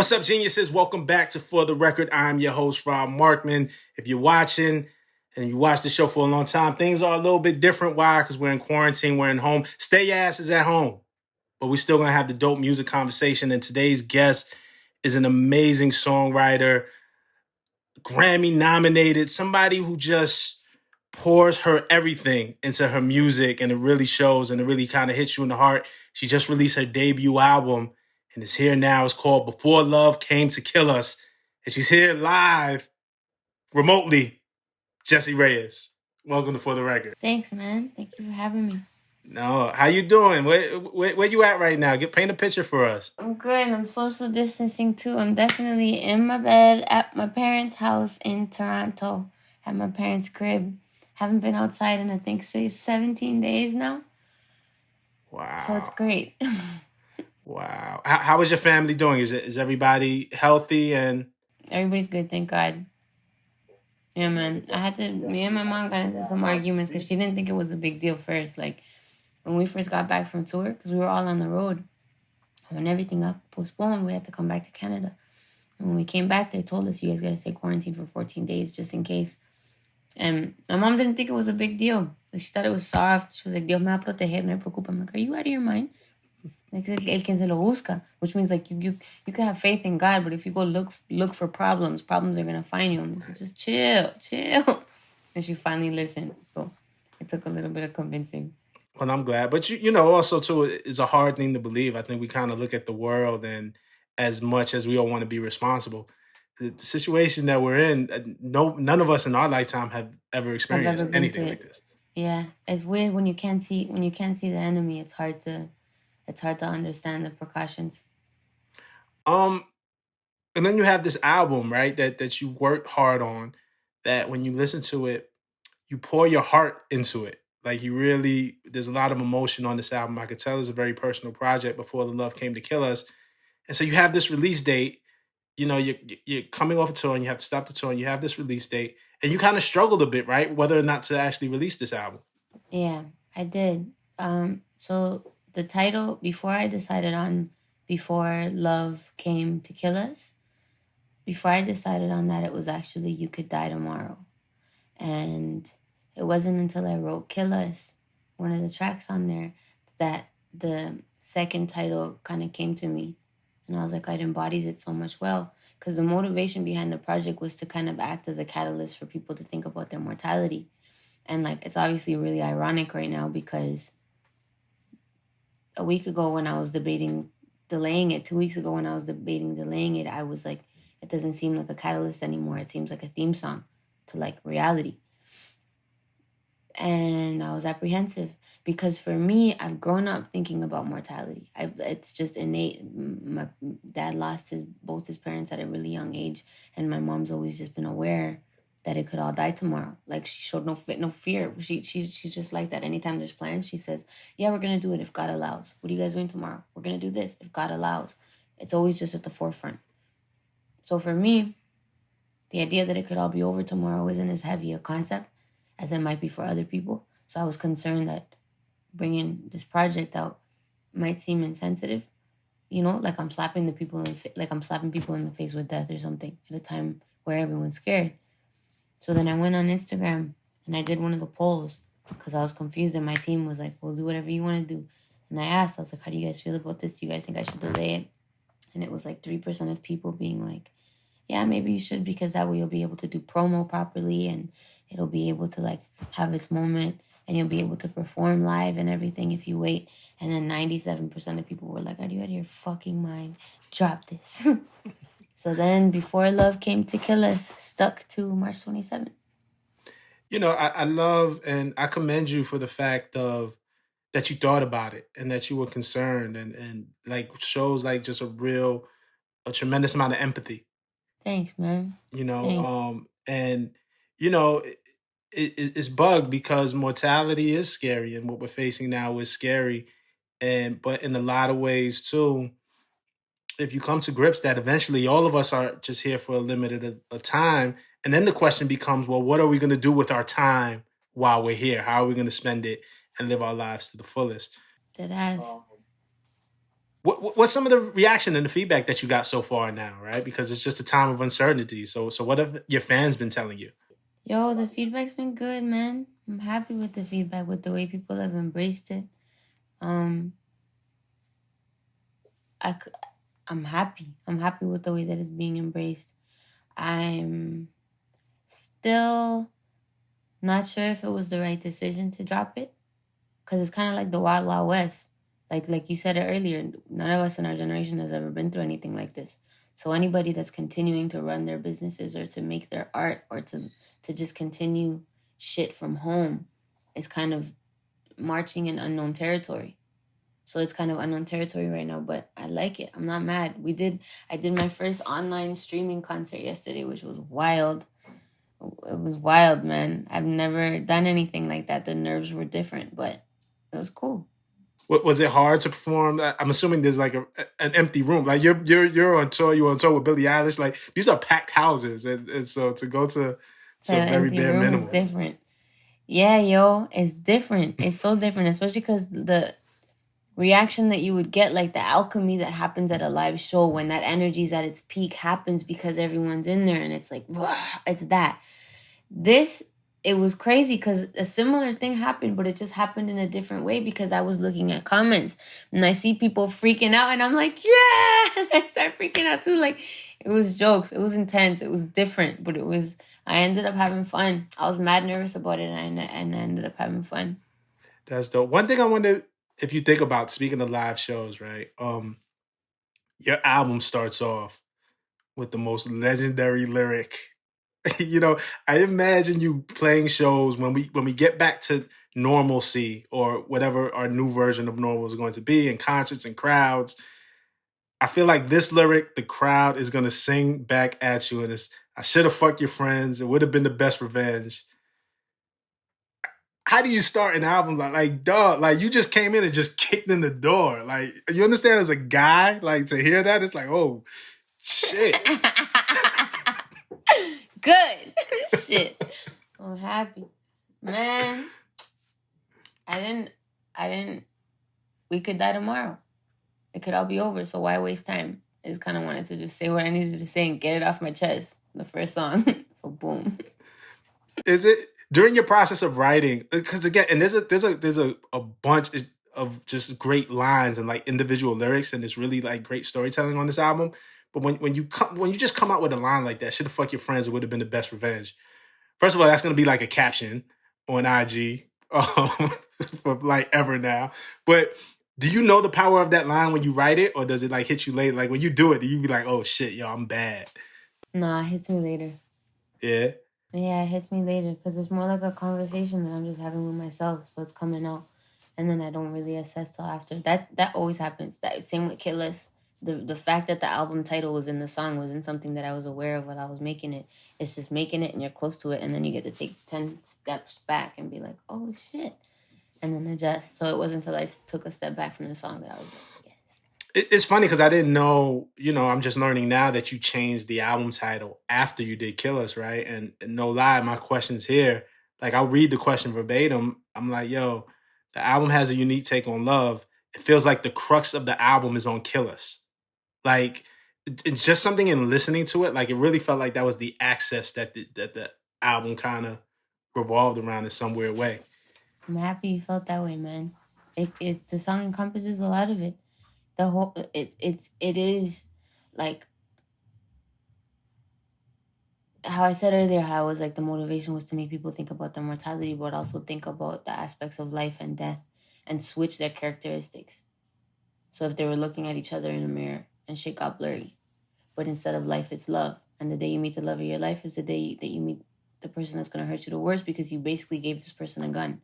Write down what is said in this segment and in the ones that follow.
What's up, geniuses? Welcome back to For The Record. I'm your host, Rob Markman. If you're watching and you watched the show for a long time, things are a little bit different. Why? Because we're in quarantine, we're in home. Stay your asses at home. But we're still going to have the dope music conversation. And today's guest is an amazing songwriter, Grammy nominated, somebody who just pours her everything into her music, and it really shows and it really kind of hits you in the heart. She just released her debut album and it's here now. It's called Before Love Came to Kill Us. And she's here live, remotely, Jessie Reyez. Welcome to For The Record. Thanks, man. Thank you for having me. No, how you doing? Where you at right now? Paint a picture for us. I'm good. I'm social distancing too. I'm definitely in my bed at my parents' house in Toronto, at my parents' crib. Haven't been outside in, I think, 17 days now. Wow. So it's great. Wow. How is your family doing? Is everybody healthy? And everybody's good, thank God. Yeah, man. Me and my mom got into some arguments because she didn't think it was a big deal first. Like, when we first got back from tour, because we were all on the road, when everything got postponed, we had to come back to Canada. And when we came back, they told us, you guys got to stay quarantined for 14 days just in case. And my mom didn't think it was a big deal. She thought it was soft. She was like, Dios me va a proteger, no me preocupa. I'm like, are you out of your mind? Like, el quien se lo busca, which means like you can have faith in God, but if you go look for problems are gonna find you. And so just chill. And she finally listened. So it took a little bit of convincing. Well, I'm glad. But, you know, also, too, it's a hard thing to believe. I think we kind of look at the world, and as much as we all want to be responsible, the situation that we're in, none of us in our lifetime have ever experienced anything like this. Yeah, it's weird when you can't see the enemy. It's hard to understand the precautions. And then you have this album, right, that you've worked hard on, that when you listen to it, you pour your heart into it. Like, there's a lot of emotion on this album. I could tell it's a very personal project, Before the Love Came to Kill Us. And so you have this release date. You know, you're coming off a tour and you have to stop the tour and you have this release date. And you kind of struggled a bit, right? Whether or not to actually release this album. Yeah, I did. So the title, before I decided on Before Love Came to Kill Us, before I decided on that, it was actually You Could Die Tomorrow. And it wasn't until I wrote Kill Us, one of the tracks on there, that the second title kind of came to me. And I was like, it embodies it so much well. Because the motivation behind the project was to kind of act as a catalyst for people to think about their mortality. And like, it's obviously really ironic right now because a week ago when I was debating delaying it, 2 weeks ago when I was debating delaying it, I was like, it doesn't seem like a catalyst anymore. It seems like a theme song to like reality. And I was apprehensive because for me, I've grown up thinking about mortality. It's just innate. My dad lost both his parents at a really young age, and my mom's always just been aware that it could all die tomorrow. Like, she showed no fear. She's just like that. Anytime there's plans, she says, yeah, we're going to do it if God allows. What are you guys doing tomorrow? We're going to do this if God allows. It's always just at the forefront. So for me, the idea that it could all be over tomorrow isn't as heavy a concept as it might be for other people. So I was concerned that bringing this project out might seem insensitive. You know, like I'm slapping people in the face with death or something at a time where everyone's scared. So then I went on Instagram and I did one of the polls because I was confused, and my team was like, well, do whatever you want to do. And I asked, I was like, how do you guys feel about this? Do you guys think I should delay it? And it was like 3% of people being like, yeah, maybe you should, because that way you'll be able to do promo properly and it'll be able to like have its moment and you'll be able to perform live and everything if you wait. And then 97% of people were like, are you out of your fucking mind? Drop this. So then Before Love Came to Kill Us stuck to March 27th. You know, I love and I commend you for the fact of that you thought about it and that you were concerned and like shows like just a tremendous amount of empathy. Thanks, man. You know, and you know, it's bugged because mortality is scary and what we're facing now is scary. But in a lot of ways too, if you come to grips that eventually all of us are just here for a limited a time, and then the question becomes, well, what are we going to do with our time while we're here? How are we going to spend it and live our lives to the fullest? That has. What's some of the reaction and the feedback that you got so far now, right? Because it's just a time of uncertainty. So what have your fans been telling you? Yo, the feedback's been good, man. I'm happy with the feedback, with the way people have embraced it. Um, I'm happy. I'm happy with the way that it's being embraced. I'm still not sure if it was the right decision to drop it, because it's kind of like the Wild Wild West. Like you said it earlier, none of us in our generation has ever been through anything like this. So anybody that's continuing to run their businesses or to make their art or to just continue shit from home is kind of marching in unknown territory. So it's kind of unknown territory right now, but I like it. I'm not mad. I did my first online streaming concert yesterday, which was wild. It was wild, man. I've never done anything like that. The nerves were different, but it was cool. Was it hard to perform? I'm assuming there's like an empty room. Like you're on tour. You're on tour with Billie Eilish. Like these are packed houses, and so to go So to a very empty bare room is minimum. different. Yeah, yo, it's different. It's so different, especially because the reaction that you would get, like the alchemy that happens at a live show when that energy's at its peak, happens because everyone's in there and it's like, "Wah," it's that. This, it was crazy because a similar thing happened, but it just happened in a different way because I was looking at comments and I see people freaking out and I'm like, yeah, and I start freaking out too. Like, it was jokes. It was intense. It was different, but I ended up having fun. I was mad nervous about it and I ended up having fun. That's dope. One thing I wonder if you think about, speaking of live shows, right? Your album starts off with the most legendary lyric. I imagine you playing shows when we get back to normalcy or whatever our new version of normal is going to be in concerts and crowds. I feel like this lyric, the crowd is gonna sing back at you, and it's "I should have fucked your friends. It would have been the best revenge." How do you start an album like dog? Like you just came in and just kicked in the door. Like you understand, as a guy, like to hear that, it's like, oh shit. Good. Shit. I'm happy. Man, I didn't, we could die tomorrow. It could all be over, so why waste time? I just kind of wanted to just say what I needed to say and get it off my chest. The first song. So boom. Is it during your process of writing? Because again, and there's a bunch of just great lines and like individual lyrics, and it's really like great storytelling on this album. But when you just come out with a line like that, "Should have fucked your friends, it would have been the best revenge." First of all, that's gonna be like a caption on IG for like ever now. But do you know the power of that line when you write it, or does it like hit you later? Like when you do it, do you be like, "Oh shit, yo, I'm bad"? Nah, it hits me later. Yeah. Yeah, it hits me later because it's more like a conversation that I'm just having with myself. So it's coming out. And then I don't really assess till after. That always happens. That same with Killers. The fact that the album title was in the song wasn't something that I was aware of while I was making it. It's just making it and you're close to it and then you get to take 10 steps back and be like, oh shit. And then adjust. So it wasn't until I took a step back from the song that I was like, yes. It's funny because I didn't know, I'm just learning now that you changed the album title after you did Kill Us, right? And no lie, my question's here. Like, I'll read the question verbatim. I'm like, yo, the album has a unique take on love. It feels like the crux of the album is on Kill Us. Like, it's just something in listening to it. Like, it really felt like that was the access that the album kind of revolved around in some weird way. I'm happy you felt that way, man. The song encompasses a lot of it. The whole it is like how I said earlier, how it was like the motivation was to make people think about their mortality, but also think about the aspects of life and death and switch their characteristics. So if they were looking at each other in a mirror and shit got blurry, but instead of life, it's love. And the day you meet the love of your life is the day that you meet the person that's going to hurt you the worst because you basically gave this person a gun.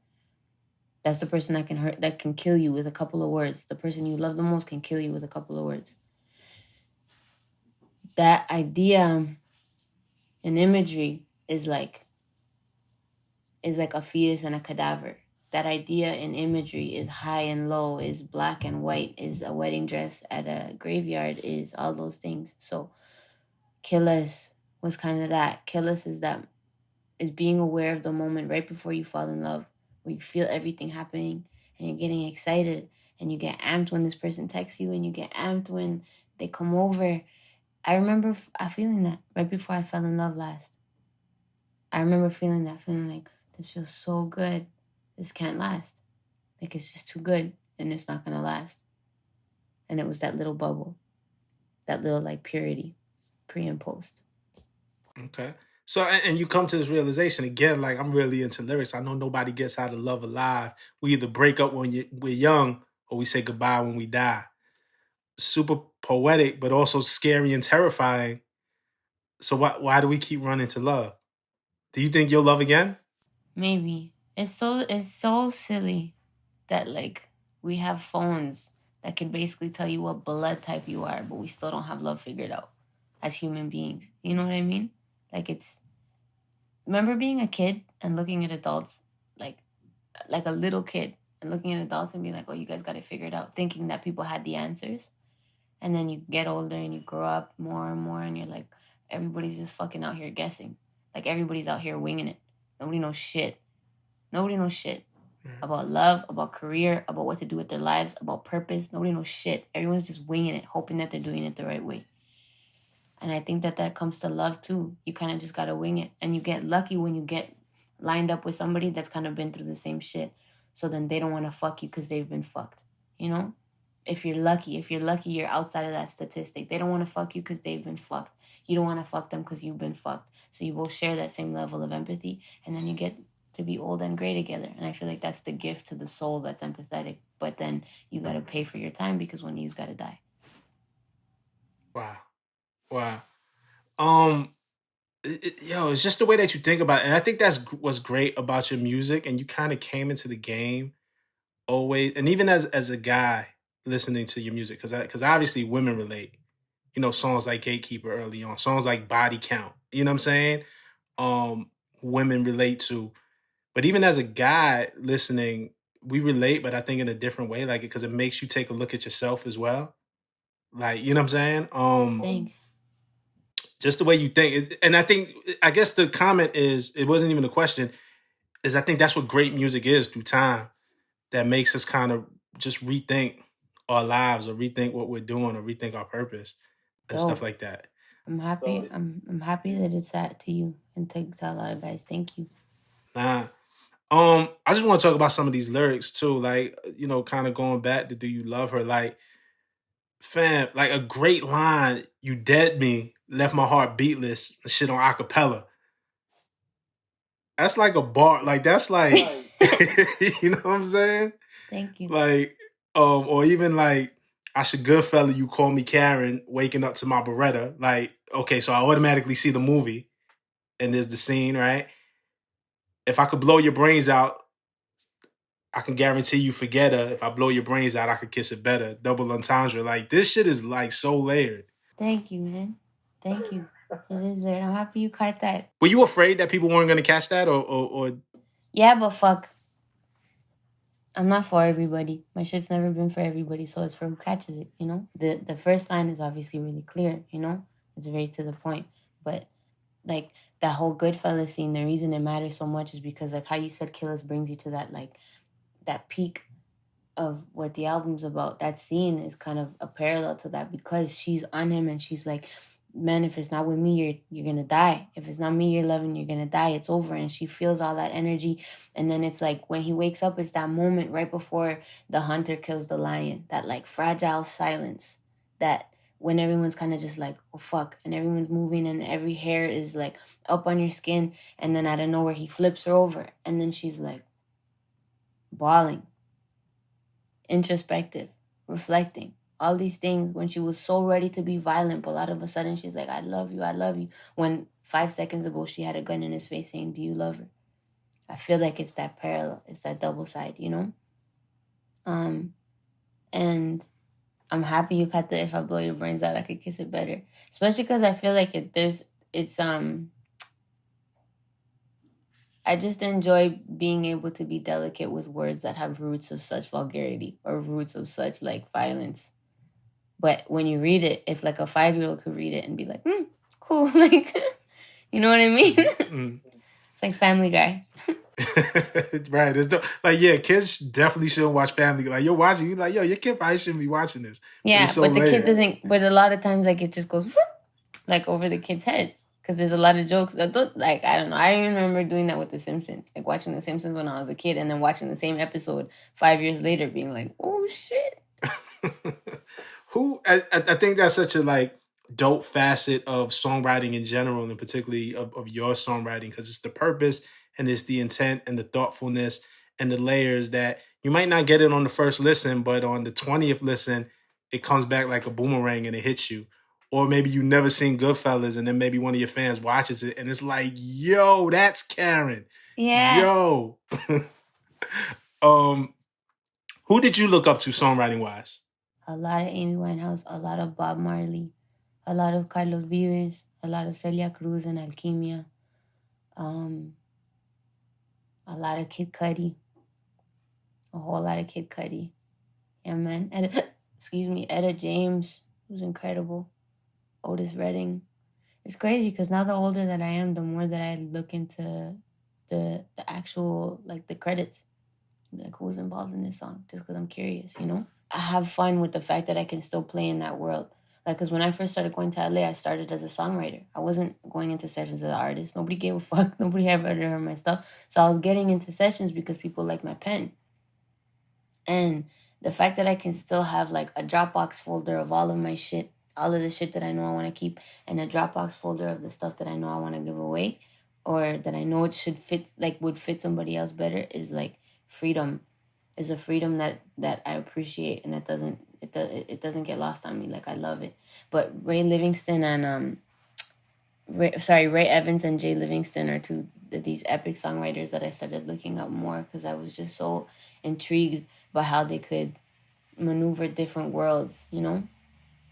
That's the person that can kill you with a couple of words. The person you love the most can kill you with a couple of words. That idea and imagery is like a fetus and a cadaver. That idea and imagery is high and low, is black and white, is a wedding dress at a graveyard, is all those things. So Kill Us was kind of that. Kill Us is being aware of the moment right before you fall in love, where you feel everything happening and you're getting excited and you get amped when this person texts you, and you get amped when they come over. I remember feeling that right before I fell in love last. I remember feeling like, this feels so good. This can't last. Like, it's just too good, and it's not gonna last. And it was that little bubble, that little like purity, pre and post. Okay. So, and you come to this realization again, like I'm really into lyrics. I know nobody gets out of love alive. We either break up when we're young or we say goodbye when we die. Super poetic, but also scary and terrifying. So why do we keep running to love? Do you think you'll love again? Maybe. It's so silly that like we have phones that can basically tell you what blood type you are, but we still don't have love figured out as human beings. You know what I mean? Like, it's, remember being a kid and looking at adults like a little kid and looking at adults and being like, oh, you guys got it figured out, thinking that people had the answers. And then you get older and you grow up more and more, and you're like, everybody's just fucking out here guessing. Like, everybody's out here winging it. Nobody knows shit. Nobody knows shit about love, about career, about what to do with their lives, about purpose. Nobody knows shit. Everyone's just winging it, hoping that they're doing it the right way. And I think that comes to love too. You kind of just got to wing it. And you get lucky when you get lined up with somebody that's kind of been through the same shit. So then they don't want to fuck you because they've been fucked. You know? If you're lucky, you're outside of that statistic. They don't want to fuck you because they've been fucked. You don't want to fuck them because you've been fucked. So you both share that same level of empathy. And then you get to be old and gray together. And I feel like that's the gift to the soul that's empathetic. But then you got to pay for your time because one of you's got to die. Wow. Wow. It's just the way that you think about it. And I think that's what's great about your music. And you kind of came into the game always, and even as a guy listening to your music, because obviously women relate. You know, songs like Gatekeeper early on, songs like Body Count. You know what I'm saying? Women relate to. But even as a guy listening, we relate, but I think in a different way, like, because it makes you take a look at yourself as well. Like, you know what I'm saying? Thanks. Just the way you think. And I guess the comment is, it wasn't even a question, is I think that's what great music is through time, that makes us kind of just rethink our lives or rethink what we're doing or rethink our purpose and stuff like that. I'm happy. I'm happy that it's that to you and to a lot of guys. Thank you. Nah. I just want to talk about some of these lyrics too. Like, you know, kind of going back to Do You Love Her? Like, fam, like a great line, you dead me, left my heart beatless, shit on acapella. That's like a bar. Like, that's like, you know what I'm saying? Thank you. Like, or even like, I should Goodfella, you call me Karen, waking up to my Beretta. Like, okay, so I automatically see the movie and there's the scene, right? If I could blow your brains out, I can guarantee you forget her. If I blow your brains out, I could kiss it better. Double entendre. Like, this shit is like so layered. Thank you, man. Thank you. It is there. I'm happy you caught that. Were you afraid that people weren't going to catch that, or? Yeah, but fuck. I'm not for everybody. My shit's never been for everybody, so it's for who catches it, you know? The first line is obviously really clear, you know? It's very to the point. But, like, that whole Goodfellas scene, the reason it matters so much is because, like, how you said Killers brings you to that, like, that peak of what the album's about. That scene is kind of a parallel to that because she's on him and she's like, man, if it's not with me, you're gonna die. If it's not me you're loving, you're gonna die. It's over. And she feels all that energy. And then it's like when he wakes up, it's that moment right before the hunter kills the lion. That like fragile silence. That when everyone's kind of just like, oh fuck, and everyone's moving and every hair is like up on your skin. And then out of nowhere he flips her over. And then she's like bawling, introspective, reflecting. All these things when she was so ready to be violent, but all of a sudden she's like, I love you, I love you. When 5 seconds ago she had a gun in his face saying, do you love her? I feel like it's that parallel, it's that double side, you know? And I'm happy you cut the if I blow your brains out, I could kiss it better. Especially because I feel like I just enjoy being able to be delicate with words that have roots of such vulgarity or roots of such like violence. But when you read it, if like a 5-year-old could read it and be like, cool, like, you know what I mean? It's like Family Guy. Right. Like, yeah, kids definitely shouldn't watch Family. Like, you're watching, you're like, yo, your kid probably shouldn't be watching this. But it's Yeah, so but the kid layered. doesn't. But a lot of times, like it just goes whoop, like over the kid's head because there's a lot of jokes. Like I don't know. I remember doing that with The Simpsons, like watching The Simpsons when I was a kid, and then watching the same episode 5 years later, being like, "Oh shit." I think that's such a like dope facet of songwriting in general, and particularly of your songwriting, because it's the purpose and it's the intent and the thoughtfulness and the layers that you might not get it on the first listen, but on the 20th listen, it comes back like a boomerang and it hits you. Or maybe you never seen Goodfellas, and then maybe one of your fans watches it, and it's like, yo, that's Karen. Yeah, Yo. um, who did you look up to songwriting wise? a lot of Amy Winehouse, a lot of Bob Marley, a lot of Carlos Vives, a lot of Celia Cruz and Alchemia, um, a lot of Kid Cudi, a whole lot of Kid Cudi. Yeah, man. Excuse me, Etta James, who's incredible. Otis Redding. It's crazy because now the older that I am, the more that I look into the actual like the credits, like who's involved in this song, just because I'm curious, you know. I have fun with the fact that I can still play in that world. Like, because when I first started going to LA, I started as a songwriter. I wasn't going into sessions as an artist. Nobody gave a fuck. Nobody ever heard my stuff. So I was getting into sessions because people like my pen. And the fact that I can still have like a Dropbox folder of all of my shit, all of the shit that I know I want to keep, and a Dropbox folder of the stuff that I know I want to give away, or that I know it should fit, like would fit somebody else better, is like freedom. Is a freedom that I appreciate, and that it doesn't get lost on me. Like I love it. But Ray Livingston and Ray Evans and Jay Livingston are these epic songwriters that I started looking up more because I was just so intrigued by how they could maneuver different worlds. You know,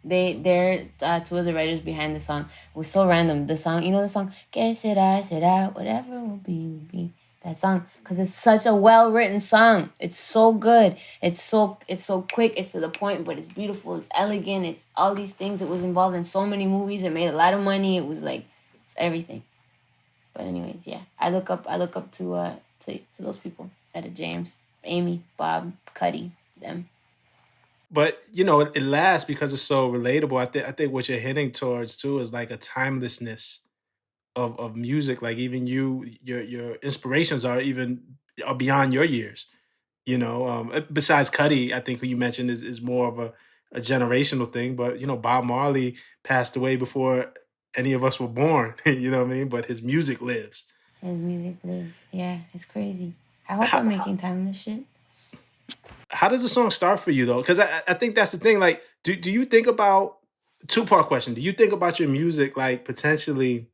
they're two of the writers behind the song. It was so random. The song, you know, the song "Que será, será, whatever will be, will be." That song, because it's such a well written song. It's so good. It's so quick. It's to the point, but it's beautiful. It's elegant. It's all these things. It was involved in so many movies. It made a lot of money. It was like it's everything. But anyways, yeah, I look up to those people. Etta James, Amy, Bob, Cuddy, them. But you know, it lasts because it's so relatable. I think what you're hitting towards too is like a timelessness of music. Like even your inspirations are beyond your years. You know, besides Cuddy, I think who you mentioned is more of a generational thing. But you know, Bob Marley passed away before any of us were born. You know what I mean? But his music lives. His music lives. Yeah, it's crazy. I hope I'm How making timeless shit. how does the song start for you though? Because I think that's the thing. Like, do you think about two-part question? Do you think about your music like potentially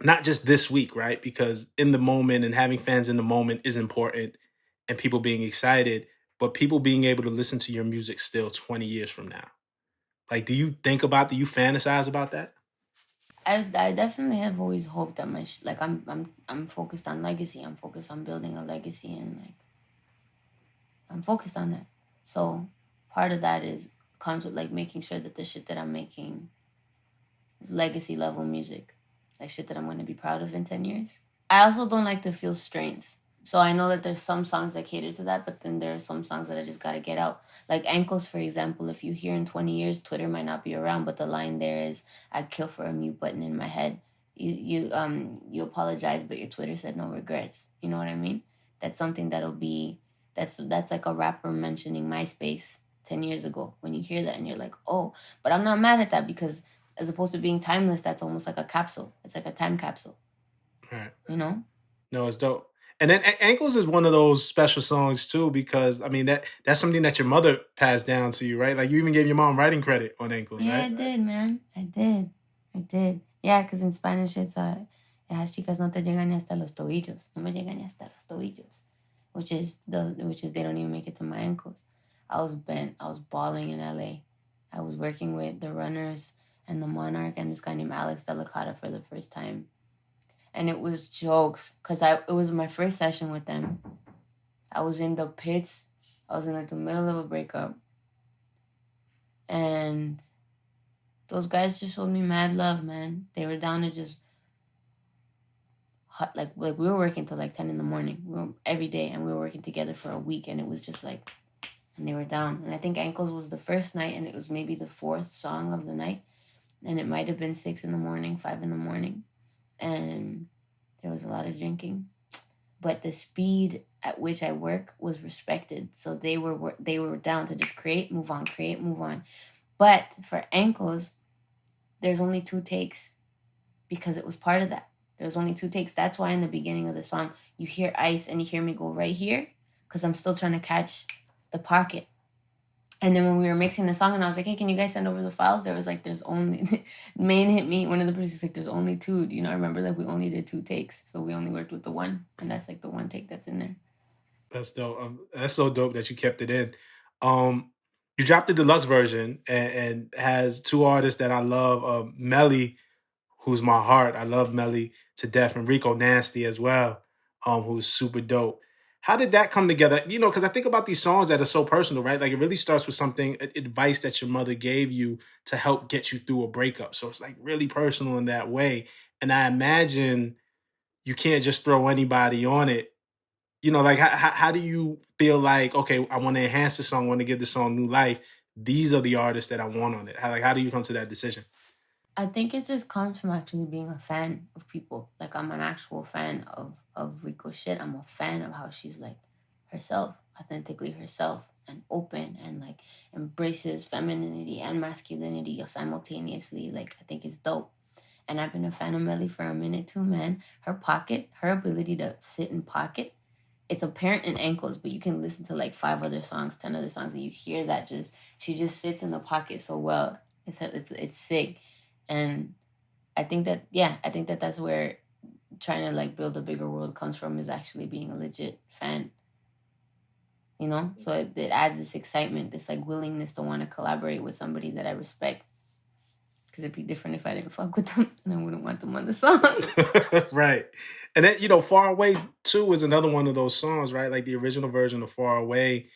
not just this week, right? Because in the moment and having fans in the moment is important and people being excited, but people being able to listen to your music still 20 years from now. Like, do you fantasize about that? I definitely have always hoped that like I'm focused on legacy. I'm focused on building a legacy, and like I'm focused on that. So part of that is comes with like making sure that the shit that I'm making is legacy level music, like shit that I'm going to be proud of in 10 years. I also don't like to feel strains. So I know that there's some songs that cater to that, but then there are some songs that I just gotta get out. Like Ankles, for example, if you hear in 20 years, Twitter might not be around, but the line there is, "I'd kill for a mute button in my head." You apologize, but your Twitter said no regrets. You know what I mean? That's something that'll be that's like a rapper mentioning MySpace 10 years ago. When you hear that and you're like, oh, but I'm not mad at that because as opposed to being timeless, that's almost like a capsule. It's like a time capsule. Right. You know? No, it's dope. And then Ankles is one of those special songs too, because I mean that's something that your mother passed down to you, right? Like you even gave your mom writing credit on Ankles, Yeah, I right? did, man. I did. I did. Yeah, because in Spanish it's las chicas no te llegan ni hasta los tobillos. No me llegan ni hasta los tobillos. Which is they don't even make it to my ankles. I was bent. I was bawling in LA. I was working with the Runners and the Monarch and this guy named Alex Delicata for the first time. And it was jokes because it was my first session with them. I was in the pits. I was in like the middle of a breakup. And those guys just showed me mad love, man. They were down to just like we were working till like 10 in the morning. We were every day, and we were working together for a week, and it was just like, and they were down. And I think Ankles was the first night, and it was maybe the fourth song of the night, and it might have been 6 in the morning, 5 in the morning, and there was a lot of drinking, but the speed at which I work was respected. So they were down to just create, move on. But for Ankles, there's only 2 takes because it was part of that. There's only 2 takes. That's why in the beginning of the song, you hear Ice and you hear me go right here because I'm still trying to catch the pocket. And then when we were mixing the song and I was like, hey, can you guys send over the files? There was like, there's only, Main hit me, one of the producers like, there's only 2. Do you know, I remember like we only did 2 takes. So we only worked with the 1. And that's like the 1 take that's in there. That's dope. That's so dope that you kept it in. You dropped the deluxe version and has 2 artists that I love. Melly, who's my heart. I love Melly to death, and Rico Nasty as well, who's super dope. How did that come together? You know, because I think about these songs that are so personal, right? Like it really starts with something, advice that your mother gave you to help get you through a breakup. So it's like really personal in that way. And I imagine you can't just throw anybody on it. You know, like how do you feel like, okay, I want to enhance the song, I want to give the song new life. These are the artists that I want on it. How do you come to that decision? I think it just comes from actually being a fan of people. Like I'm an actual fan of Rico shit. I'm a fan of how she's like herself, authentically herself, and open, and like embraces femininity and masculinity simultaneously. Like I think it's dope. And I've been a fan of Melly for a minute too, man. Her pocket, her ability to sit in pocket, it's apparent in Ankles, but you can listen to like 5 other songs, 10 other songs, and you hear that she just sits in the pocket so well. It's sick. And I think that that's where trying to like build a bigger world comes from, is actually being a legit fan. You know? So it adds this excitement, this like willingness to want to collaborate with somebody that I respect. Because it'd be different if I didn't fuck with them and I wouldn't want them on the song. Right. And then, you know, Far Away too is another one of those songs, right? Like the original version of Far Away,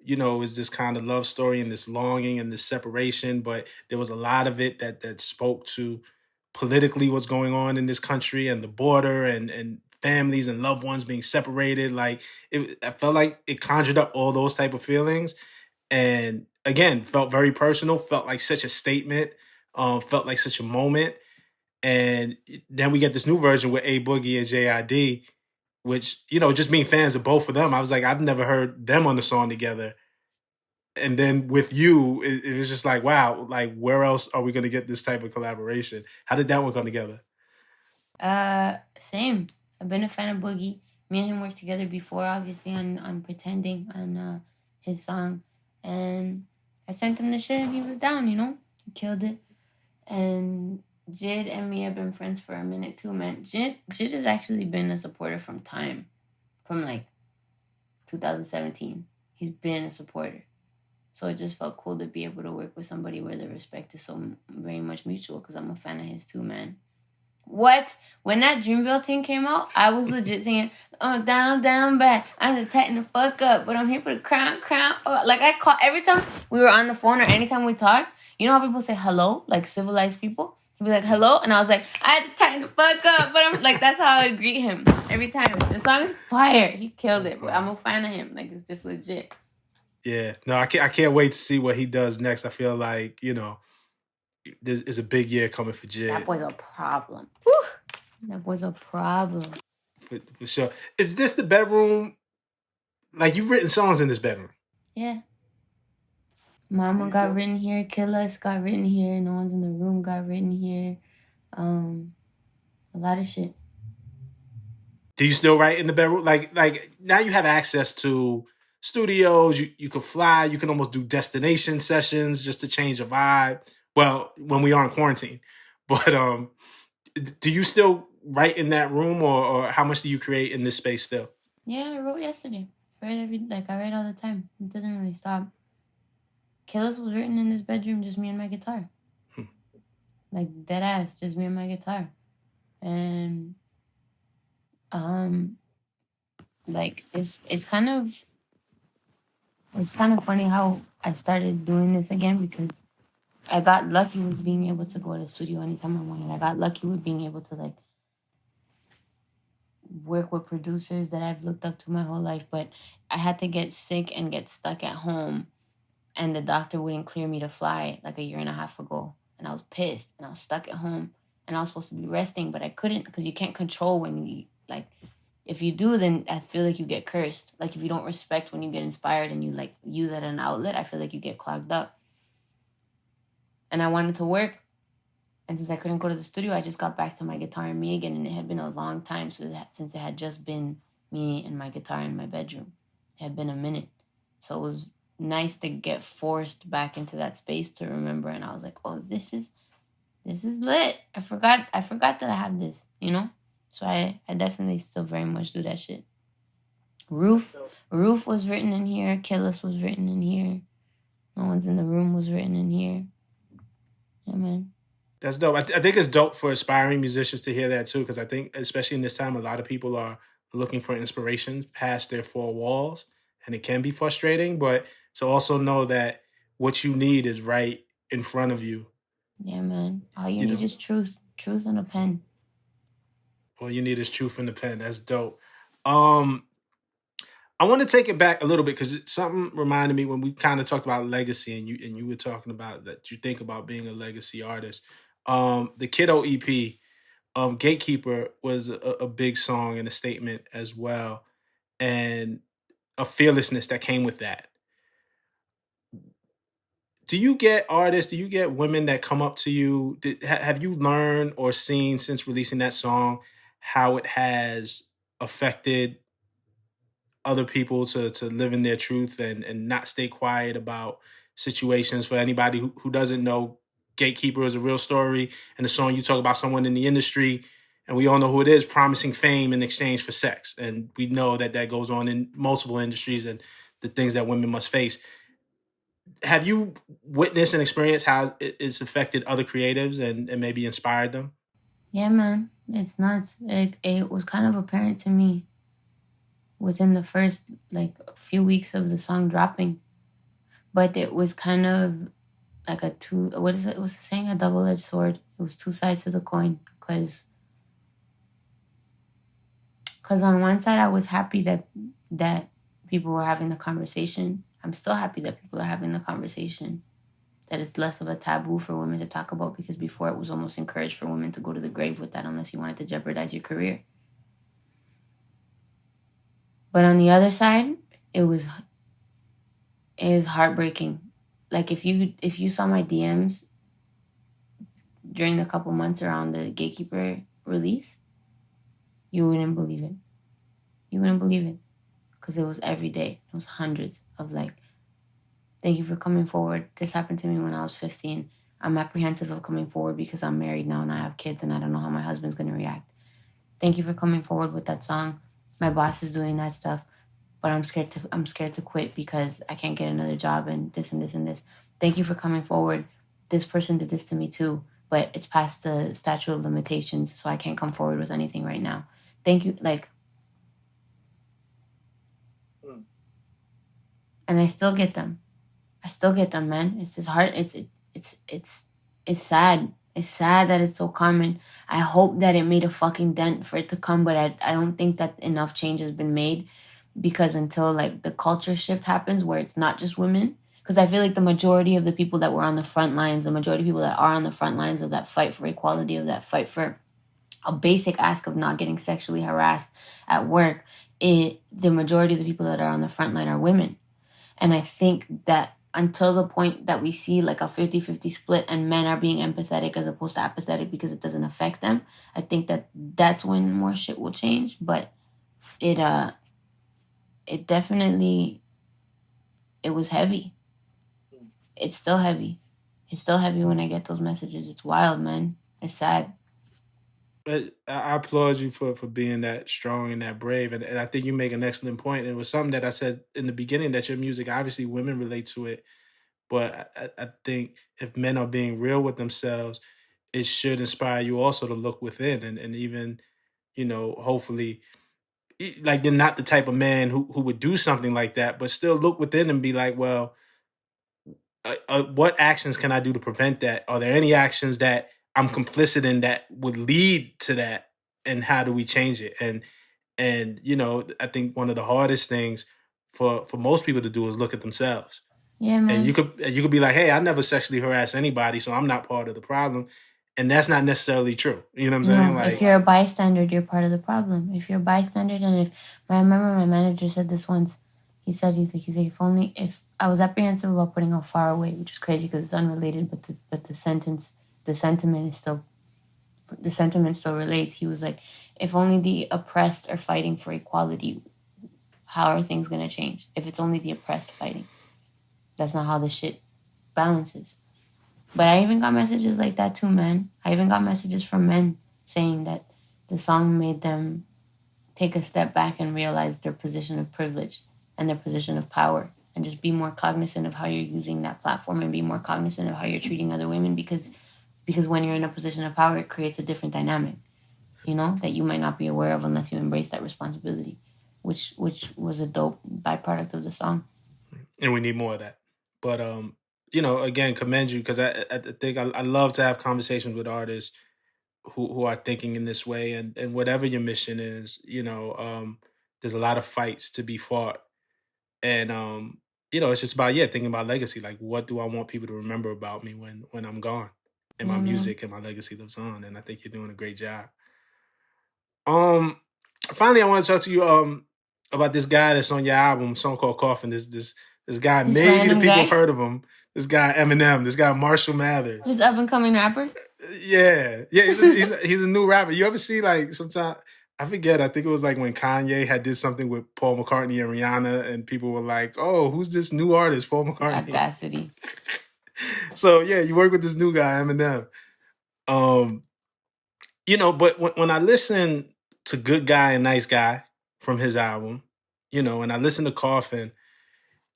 you know, is this kind of love story and this longing and this separation, but there was a lot of it that spoke to politically what's going on in this country and the border and families and loved ones being separated. Like I felt like it conjured up all those type of feelings, and again, felt very personal, felt like such a statement, felt like such a moment. And then we get this new version with A Boogie and JID, which, you know, just being fans of both of them, I was like, I've never heard them on the song together. And then with you, it was just like, wow, like where else are we going to get this type of collaboration? How did that one come together? Same. I've been a fan of Boogie. Me and him worked together before, obviously, on Pretending, on his song. And I sent him the shit and he was down, you know? He killed it. And Jid and me have been friends for a minute too, man. Jid has actually been a supporter from like 2017. He's been a supporter. So it just felt cool to be able to work with somebody where the respect is so very much mutual, because I'm a fan of his too, man. What? When that Dreamville thing came out, I was legit singing, oh, down, bad. I'm gonna tighten the fuck up, but I'm here for the crown. Oh, like I call every time we were on the phone or anytime we talk, you know how people say hello, like civilized people? He'd be like, hello? And I was like, I had to tighten the fuck up, but I'm like, that's how I would greet him every time. The song is fire. He killed it, but I'm a fan of him. Like, it's just legit. Yeah, no, I can't wait to see what he does next. I feel like, you know, there's a big year coming for Jid. That boy's a problem. Whew. That boy's a problem. For sure. Is this the bedroom? Like, you've written songs in this bedroom? Yeah. Mama got written here. Kill Us got written here. No One's in the Room got written here. A lot of shit. Do you still write in the bedroom? Like now you have access to studios. You can fly. You can almost do destination sessions just to change the vibe. Well, when we are in quarantine, but do you still write in that room, or how much do you create in this space still? Yeah, I wrote yesterday. I write all the time. It doesn't really stop. Kill Us was written in this bedroom, just me and my guitar. Like dead ass, just me and my guitar. And like it's kind of funny how I started doing this again, because I got lucky with being able to go to the studio anytime I wanted. I got lucky with being able to like work with producers that I've looked up to my whole life, but I had to get sick and get stuck at home, and the doctor wouldn't clear me to fly like a year and a half ago. And I was pissed, and I was stuck at home, and I was supposed to be resting, but I couldn't because you can't control when you, like, if you do, then I feel like you get cursed. Like, if you don't respect when you get inspired and you, like, use it as an outlet, I feel like you get clogged up. And I wanted to work. And since I couldn't go to the studio, I just got back to my guitar and me again. And it had been a long time since it had just been me and my guitar in my bedroom. It had been a minute. So it was nice to get forced back into that space to remember. And I was like, oh, this is lit. I forgot that I have this, you know? So I definitely still very much do that shit. Roof was written in here. Killis was written in here. No One's in the Room was written in here. Yeah, man. That's dope. I think it's dope for aspiring musicians to hear that too, because I think, especially in this time, a lot of people are looking for inspirations past their four walls, and it can be frustrating. But to also know that what you need is right in front of you. Yeah, man. All you need is truth and a pen. All you need is truth in the pen. That's dope. I want to take it back a little bit because something reminded me when we kind of talked about legacy, and you were talking about that you think about being a legacy artist. The Kiddo EP, Gatekeeper, was a big song and a statement as well, and a fearlessness that came with that. Do you get artists, do you get women that come up to you? Have you learned or seen since releasing that song how it has affected other people to live in their truth and not stay quiet about situations? For anybody who doesn't know, Gatekeeper is a real story, and the song you talk about someone in the industry, and we all know who it is, promising fame in exchange for sex. And we know that that goes on in multiple industries and the things that women must face. Have you witnessed and experienced how it's affected other creatives and maybe inspired them? Yeah, man. It's nuts. It was kind of apparent to me within the first, like, few weeks of the song dropping. But it was kind of like what is it? What's the saying? A double-edged sword. It was two sides to the coin. Because on one side, I was happy that people were having the conversation. I'm still happy that people are having the conversation. That it's less of a taboo for women to talk about, because before it was almost encouraged for women to go to the grave with that unless you wanted to jeopardize your career. But on the other side, it is heartbreaking. Like, if you saw my DMs during the couple months around the Gatekeeper release, you wouldn't believe it. You wouldn't believe it. Because it was every day. It was hundreds of, like, thank you for coming forward. This happened to me when I was 15. I'm apprehensive of coming forward because I'm married now and I have kids and I don't know how my husband's going to react. Thank you for coming forward with that song. My boss is doing that stuff, but I'm scared to quit because I can't get another job and this and this and this. Thank you for coming forward. This person did this to me too, but it's past the statute of limitations, so I can't come forward with anything right now. Thank you. Like, and I still get them. Man. It's just hard. It's sad. It's sad that it's so common. I hope that it made a fucking dent for it to come, but I don't think that enough change has been made, because until, like, the culture shift happens where it's not just women, because I feel like the majority of the people that were on the front lines, the majority of people that are on the front lines of that fight for equality, of that fight for a basic ask of not getting sexually harassed at work, the majority of the people that are on the front line are women. And I think that until the point that we see, like, a 50-50 split and men are being empathetic as opposed to apathetic because it doesn't affect them, I think that that's when more shit will change. But it definitely, it was heavy. It's still heavy. It's still heavy when I get those messages. It's wild, man. It's sad. But I applaud you for being that strong and that brave. And I think you make an excellent point. It was something that I said in the beginning, that your music, obviously women relate to it. But I think if men are being real with themselves, it should inspire you also to look within and even, hopefully, like, you're not the type of man who would do something like that, but still look within and be like, well, what actions can I do to prevent that? Are there any actions that I'm complicit in that would lead to that? And how do we change it? And And I think one of the hardest things for most people to do is look at themselves. Yeah, And man. you could be like, hey, I never sexually harassed anybody, so I'm not part of the problem. And that's not necessarily true. You know what I'm saying? No, if Like, you're a bystander, you're part of the problem. If you're a bystander, and I remember my manager said this once. He's like, if I was apprehensive about putting out Far Away, which is crazy because it's unrelated, but the sentiment still relates. He was like, if only the oppressed are fighting for equality, how are things gonna change? If it's only the oppressed fighting, that's not how the shit balances. But I even got messages like that too, man. I even got messages from men saying that the song made them take a step back and realize their position of privilege and their position of power, and just be more cognizant of how you're using that platform, and be more cognizant of how you're treating other women, because when you're in a position of power, it creates a different dynamic, that you might not be aware of unless you embrace that responsibility, which was a dope byproduct of the song. and we need more of that. But again, commend you, because I think I love to have conversations with artists who are thinking in this way, and whatever your mission is, there's a lot of fights to be fought, and it's just about thinking about legacy. Like, what do I want people to remember about me when I'm gone, and my Yeah, man. music and my legacy lives on? And I think you're doing a great job. Finally, I want to talk to you about this guy that's on your album, a song called Coffin. This guy, This maybe the random people guy? have heard of him. This guy Eminem, this guy Marshall Mathers. This up and coming rapper. Yeah, he's a new rapper. You ever see, like, sometimes, I forget, I think it was like when Kanye had did something with Paul McCartney and Rihanna, and people were like, "Oh, who's this new artist, Paul McCartney?" Audacity. So yeah, you work with this new guy Eminem. But when I listen to Good Guy and Nice Guy from his album, and I listen to Coffin,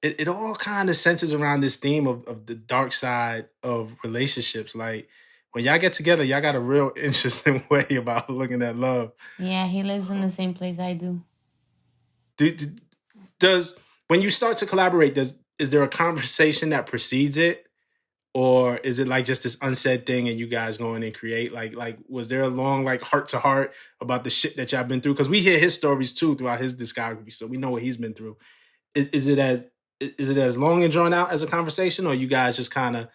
it all kind of centers around this theme of the dark side of relationships. Like, when y'all get together, y'all got a real interesting way about looking at love. Yeah, he lives in the same place I do. Does when you start to collaborate, is there a conversation that precedes it? Or is it like just this unsaid thing and you guys go in and create? Like was there a long, like, heart to heart about the shit that y'all been through? Because we hear his stories too throughout his discography, so we know what he's been through. Is it as long and drawn out as a conversation, or you guys just kind of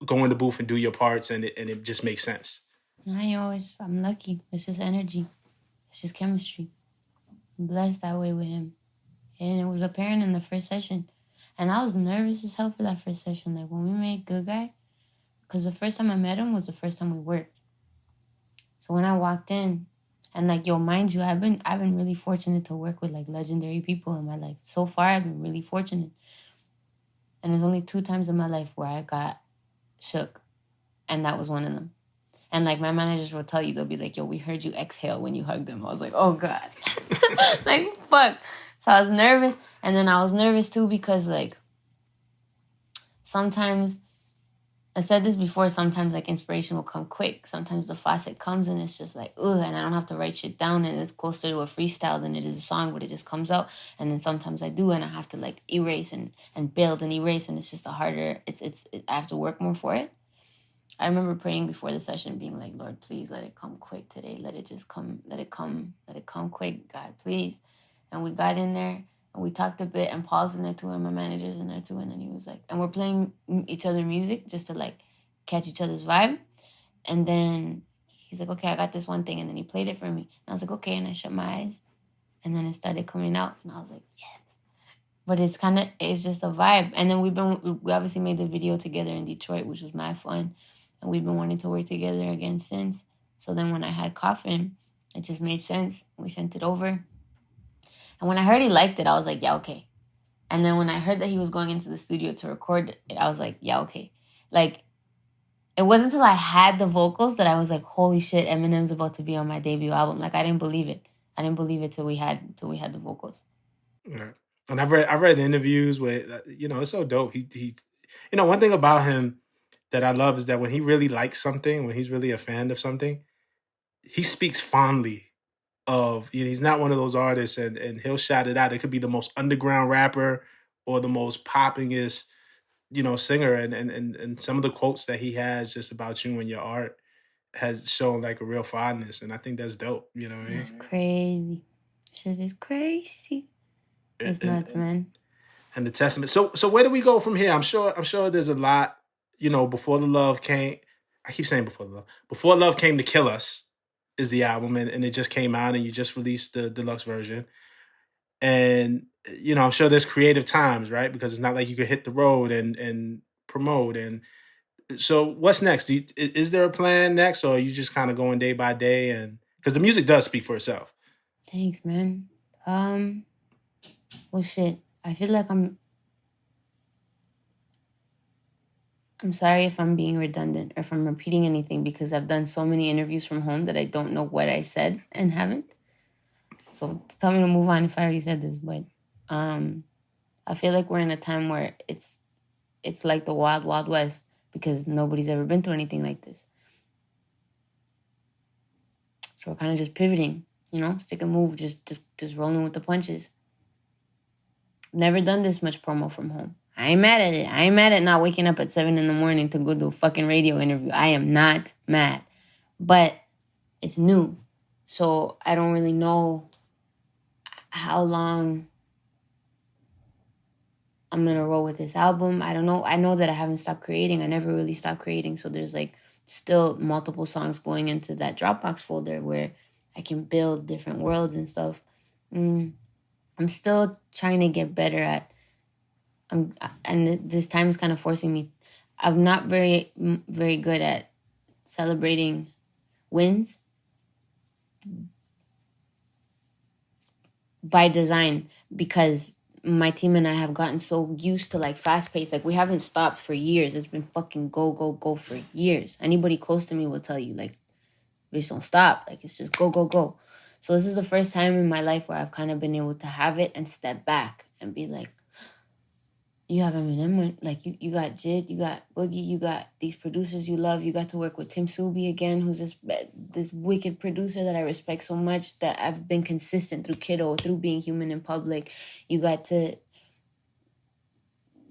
go in the booth and do your parts, and it just makes sense? I'm lucky. It's just energy. It's just chemistry. I'm blessed that way with him. And it was apparent in the first session. And I was nervous as hell for that first session. Like, when we made Good Guy, because the first time I met him was the first time we worked. So when I walked in, and like, mind you, I've been really fortunate to work with like legendary people in my life. So far, I've been really fortunate. And there's only 2 times in my life where I got shook, and that was one of them. And like, my managers will tell you, they'll be like, "Yo, we heard you exhale when you hugged them." I was like, "Oh God." Like, fuck. So I was nervous. And then I was nervous too because, like, sometimes, I said this before, sometimes like inspiration will come quick. Sometimes the faucet comes and it's just like, ugh, and I don't have to write shit down, and it's closer to a freestyle than it is a song, but it just comes out. And then sometimes I do, and I have to like erase and build and erase, and it's just a harder, I have to work more for it. I remember praying before the session, being like, "Lord, please let it come quick today. Let it just come, let it come quick, God, please." And we got in there and we talked a bit, and Paul's in there too, and my manager's in there too. And then he was like, and we're playing each other music just to like catch each other's vibe. And then he's like, "Okay, I got this one thing." And then he played it for me. And I was like, "Okay." And I shut my eyes, and then it started coming out. And I was like, yes. But it's just a vibe. And then we obviously made the video together in Detroit, which was my fun. And we've been wanting to work together again since. So then when I had Coffin, it just made sense. We sent it over. And when I heard he liked it, I was like, yeah, okay. And then when I heard that he was going into the studio to record it, I was like, yeah, okay. Like, it wasn't until I had the vocals that I was like, holy shit, Eminem's about to be on my debut album. Like, I didn't believe it. I didn't believe it till we had the vocals. Yeah. And I've read interviews where, it's so dope. He one thing about him that I love is that when he really likes something, when he's really a fan of something, he speaks fondly of, he's not one of those artists, and he'll shout it out. It could be the most underground rapper or the most poppingest, singer, and some of the quotes that he has just about you and your art has shown like a real fondness, and I think that's dope. You know what I mean? That's crazy. Shit is crazy. It's nuts, man. And the testament. So where do we go from here? I'm sure there's a lot. Before the love came. I keep saying before the love. Before love came to kill us is the album, and it just came out, and you just released the deluxe version. And I'm sure there's creative times, right? Because it's not like you could hit the road and promote. And so, what's next? Is there a plan next, or are you just kind of going day by day? And because the music does speak for itself. Thanks, man. Well, shit. I feel like I'm sorry if I'm being redundant or if I'm repeating anything, because I've done so many interviews from home that I don't know what I said and haven't. So tell me to move on if I already said this. But I feel like we're in a time where it's like the wild, wild west, because nobody's ever been through anything like this. So we're kind of just pivoting, stick and move, just rolling with the punches. Never done this much promo from home. I ain't mad at it. I ain't mad at not waking up at 7 a.m. to go do a fucking radio interview. I am not mad. But it's new. So I don't really know how long I'm going to roll with this album. I don't know. I know that I haven't stopped creating. I never really stopped creating. So there's still multiple songs going into that Dropbox folder where I can build different worlds and stuff. I'm still trying to get better at, and this time is kind of forcing me. I'm not very, very good at celebrating wins by design, because my team and I have gotten so used to fast paced. We haven't stopped for years. It's been fucking go, go, go for years. Anybody close to me will tell you, we just don't stop. It's just go, go, go. So this is the first time in my life where I've kind of been able to have it and step back and be like, you have Eminem, you got Jid, you got Boogie, you got these producers you love. You got to work with Tim Subi again, who's this wicked producer that I respect so much, that I've been consistent through Kiddo, through being human in public. You got to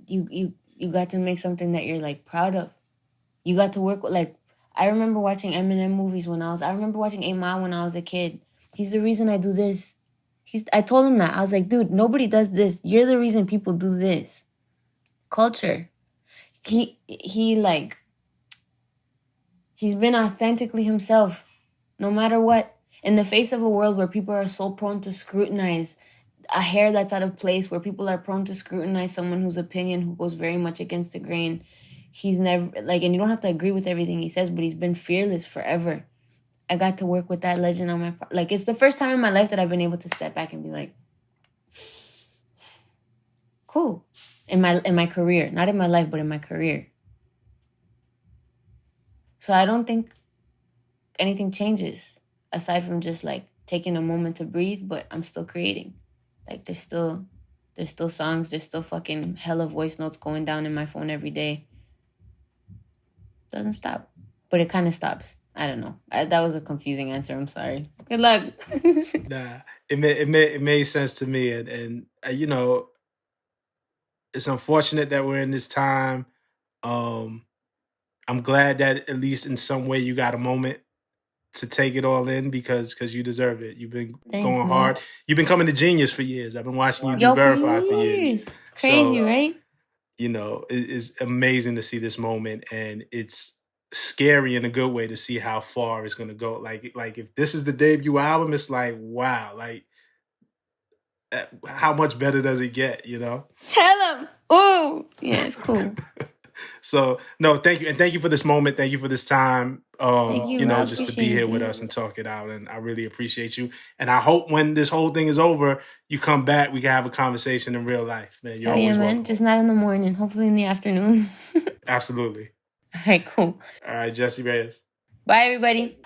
you got to make something that you're proud of. You got to work with I remember watching Eminem movies I remember watching 8 Mile when I was a kid. He's the reason I do this. I told him that. I was like, dude, nobody does this. You're the reason people do this. Culture. He's been authentically himself, no matter what. In the face of a world where people are so prone to scrutinize a hair that's out of place, where people are prone to scrutinize someone whose opinion, who goes very much against the grain, he's never, and you don't have to agree with everything he says, but he's been fearless forever. I got to work with that legend on my, it's the first time in my life that I've been able to step back and be like, cool. In my career, not in my life, but in my career. So I don't think anything changes aside from just taking a moment to breathe, but I'm still creating. There's still songs, there's still fucking hella voice notes going down in my phone every day. Doesn't stop, but it kind of stops. I don't know. That was a confusing answer. I'm sorry. Good luck. Nah, it made sense to me, and it's unfortunate that we're in this time. I'm glad that at least in some way you got a moment to take it all in, because you deserve it. You've been going hard. You've been coming to Genius for years. I've been watching you do Verified for years. It's crazy, right? It's amazing to see this moment, and it's scary in a good way to see how far it's going to go. If this is the debut album, it's wow, how much better does it get, Tell him. Oh, yeah, it's cool. So, no, thank you. And thank you for this moment. Thank you for this time, thank you, Rob. just to be here with us and talk it out. And I really appreciate you. And I hope when this whole thing is over, you come back, we can have a conversation in real life. Man, you're always welcome. Just not in the morning. Hopefully in the afternoon. Absolutely. All right, cool. All right, Jessie Reyez. Bye, everybody.